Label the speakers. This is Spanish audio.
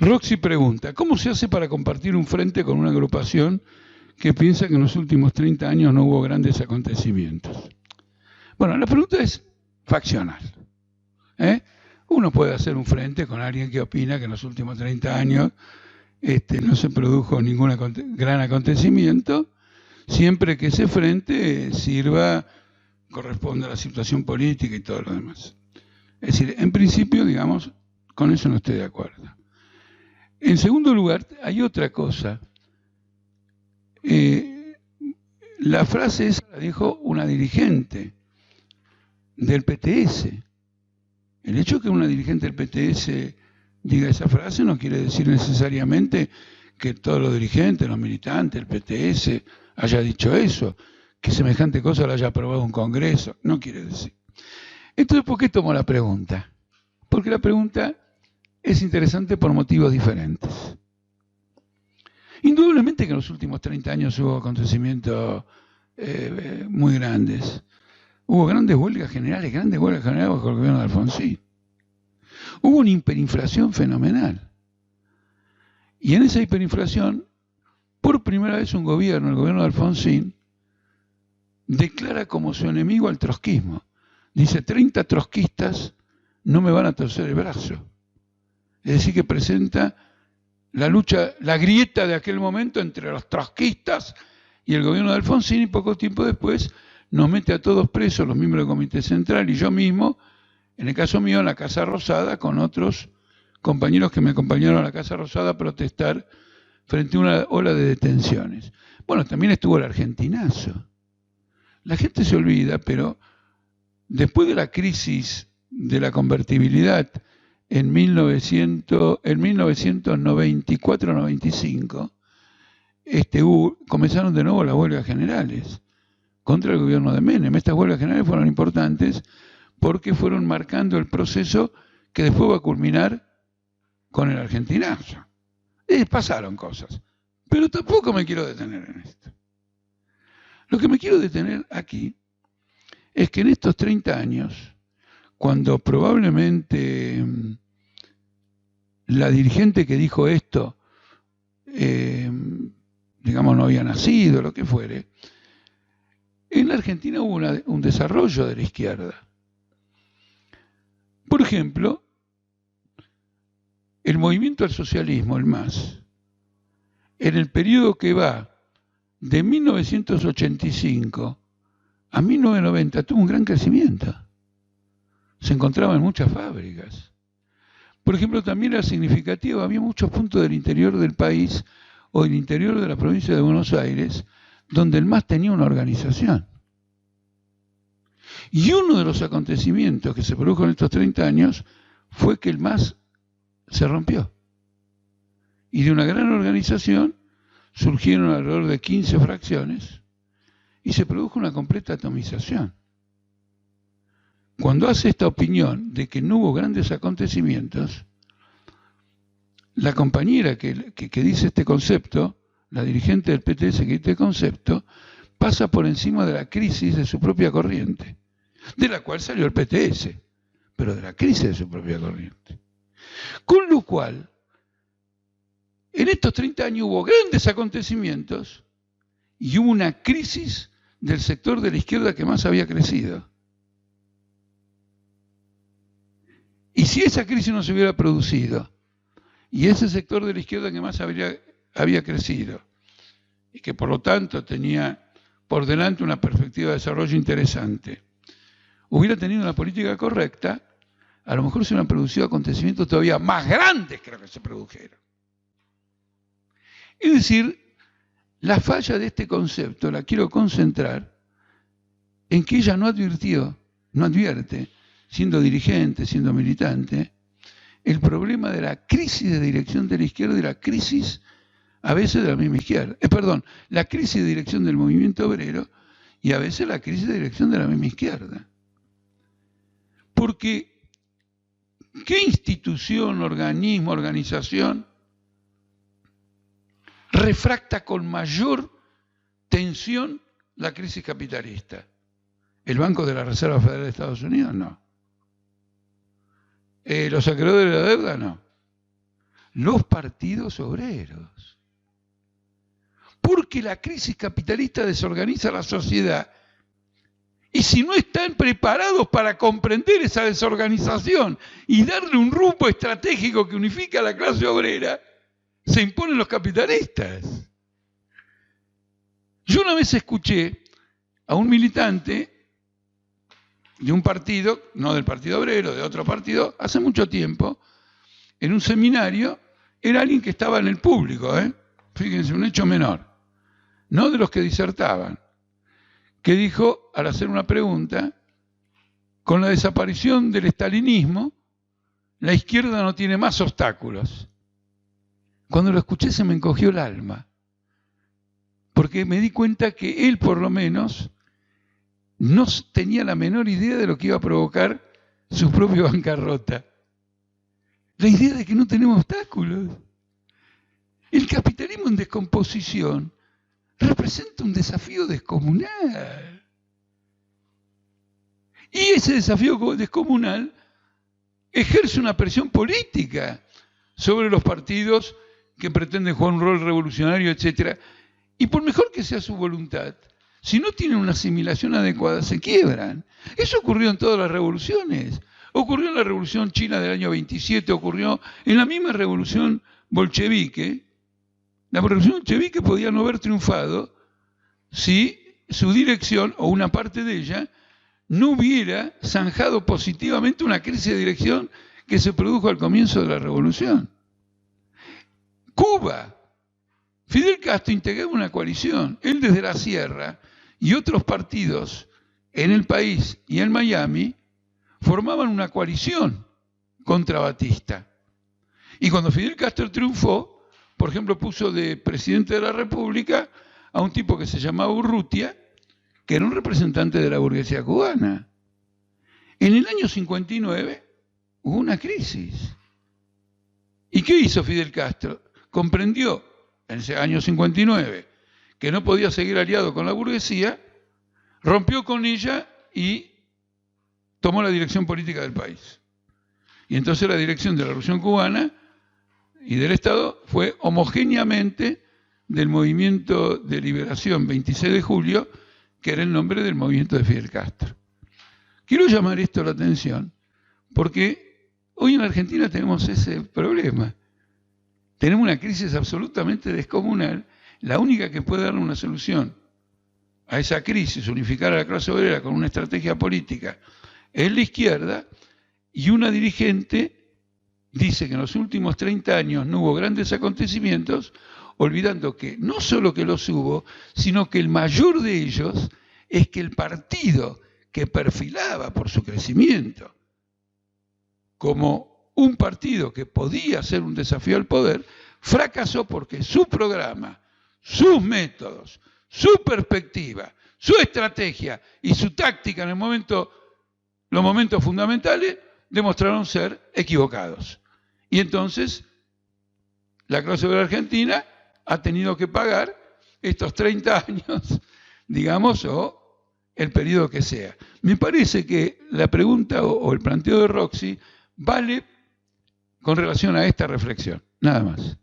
Speaker 1: Roxy pregunta, ¿cómo se hace para compartir un frente con una agrupación que piensa que en los últimos 30 años no hubo grandes acontecimientos? Bueno, la pregunta es faccional. Uno puede hacer un frente con alguien que opina que en los últimos 30 años no se produjo ningún gran acontecimiento, siempre que ese frente sirva, corresponda a la situación política y todo lo demás. Es decir, en principio, digamos, con eso no estoy de acuerdo. En segundo lugar, hay otra cosa. La frase esa la dijo una dirigente del PTS. El hecho de que una dirigente del PTS diga esa frase no quiere decir necesariamente que todos los dirigentes, los militantes, el PTS haya dicho eso, que semejante cosa la haya aprobado un congreso, no quiere decir. Entonces, ¿por qué tomo la pregunta? Porque la pregunta es interesante por motivos diferentes. Indudablemente que en los últimos 30 años hubo acontecimientos muy grandes. Hubo grandes huelgas generales bajo el gobierno de Alfonsín. Hubo una hiperinflación fenomenal. Y en esa hiperinflación, por primera vez el gobierno de Alfonsín, declara como su enemigo al trotskismo. Dice, 30 trotskistas no me van a torcer el brazo. Es decir, que presenta la lucha, la grieta de aquel momento entre los trotskistas y el gobierno de Alfonsín, y poco tiempo después nos mete a todos presos, los miembros del Comité Central y yo mismo, en el caso mío, en la Casa Rosada, con otros compañeros que me acompañaron a la Casa Rosada a protestar frente a una ola de detenciones. Bueno, también estuvo el argentinazo. La gente se olvida, pero después de la crisis de la convertibilidad en 1994-95, comenzaron de nuevo las huelgas generales contra el gobierno de Menem. Estas huelgas generales fueron importantes porque fueron marcando el proceso que después va a culminar con el argentinazo. Pasaron cosas, pero tampoco me quiero detener en esto. Lo que me quiero detener aquí es que en estos 30 años, cuando probablemente la dirigente que dijo esto, digamos, no había nacido, lo que fuere, en la Argentina hubo un desarrollo de la izquierda. Por ejemplo, el movimiento al socialismo, el MAS, en el periodo que va de 1985 a 1990 tuvo un gran crecimiento. Se encontraba en muchas fábricas. Por ejemplo, también era significativo, había muchos puntos del interior del país o del interior de la provincia de Buenos Aires donde el MAS tenía una organización. Y uno de los acontecimientos que se produjo en estos 30 años fue que el MAS se rompió. Y de una gran organización surgieron alrededor de 15 fracciones y se produjo una completa atomización. Cuando hace esta opinión de que no hubo grandes acontecimientos, la compañera que dice este concepto, la dirigente del PTS que dice este concepto, pasa por encima de la crisis de su propia corriente, de la cual salió el PTS, pero de la crisis de su propia corriente. Con lo cual, en estos 30 años hubo grandes acontecimientos y hubo una crisis del sector de la izquierda que más había crecido. Y si esa crisis no se hubiera producido, y ese sector de la izquierda que más había crecido, y que por lo tanto tenía por delante una perspectiva de desarrollo interesante, hubiera tenido una política correcta, a lo mejor se hubieran producido acontecimientos todavía más grandes que los que se produjeron. Es decir, la falla de este concepto la quiero concentrar en que ella no advierte, siendo dirigente, siendo militante, el problema de la crisis de dirección de la izquierda y la crisis a veces de la misma izquierda. La crisis de dirección del movimiento obrero y a veces la crisis de dirección de la misma izquierda. Porque, ¿qué institución, organismo, organización refracta con mayor tensión la crisis capitalista? ¿El Banco de la Reserva Federal de Estados Unidos? No. ¿Los acreedores de la deuda? No. los partidos obreros. Porque la crisis capitalista desorganiza la sociedad. Y si no están preparados para comprender esa desorganización y darle un rumbo estratégico que unifica a la clase obrera, se imponen los capitalistas. Yo una vez escuché a un militante de un partido, no del Partido Obrero, de otro partido, hace mucho tiempo, en un seminario, era alguien que estaba en el público, fíjense, un hecho menor, no de los que disertaban, que dijo, al hacer una pregunta, con la desaparición del estalinismo, la izquierda no tiene más obstáculos. Cuando lo escuché se me encogió el alma, porque me di cuenta que él, por lo menos, no tenía la menor idea de lo que iba a provocar su propia bancarrota. La idea de que no tenemos obstáculos. El capitalismo en descomposición representa un desafío descomunal. Y ese desafío descomunal ejerce una presión política sobre los partidos que pretenden jugar un rol revolucionario, etc. Y por mejor que sea su voluntad, si no tienen una asimilación adecuada, se quiebran. Eso ocurrió en todas las revoluciones. Ocurrió en la Revolución China del año 27, ocurrió en la misma revolución bolchevique. La revolución bolchevique podía no haber triunfado si su dirección, o una parte de ella, no hubiera zanjado positivamente una crisis de dirección que se produjo al comienzo de la revolución. Cuba. Fidel Castro integraba una coalición, él desde la sierra y otros partidos en el país y en Miami formaban una coalición contra Batista. Y cuando Fidel Castro triunfó, por ejemplo, puso de presidente de la República a un tipo que se llamaba Urrutia, que era un representante de la burguesía cubana. En el año 59 hubo una crisis. ¿Y qué hizo Fidel Castro? Comprendió en ese año 59 que no podía seguir aliado con la burguesía, rompió con ella y tomó la dirección política del país. Y entonces la dirección de la Revolución Cubana y del Estado fue homogéneamente del Movimiento de Liberación 26 de julio, que era el nombre del movimiento de Fidel Castro. Quiero llamar esto la atención porque hoy en la Argentina tenemos ese problema. Tenemos una crisis absolutamente descomunal. La única que puede darle una solución a esa crisis, unificar a la clase obrera con una estrategia política, es la izquierda, y una dirigente dice que en los últimos 30 años no hubo grandes acontecimientos, olvidando que no solo que los hubo, sino que el mayor de ellos es que el partido que perfilaba por su crecimiento como un partido que podía ser un desafío al poder, fracasó porque su programa, sus métodos, su perspectiva, su estrategia y su táctica en los momentos fundamentales demostraron ser equivocados. Y entonces la clase obrera argentina ha tenido que pagar estos 30 años, digamos, o el periodo que sea. Me parece que la pregunta o el planteo de Roxy vale con relación a esta reflexión, nada más.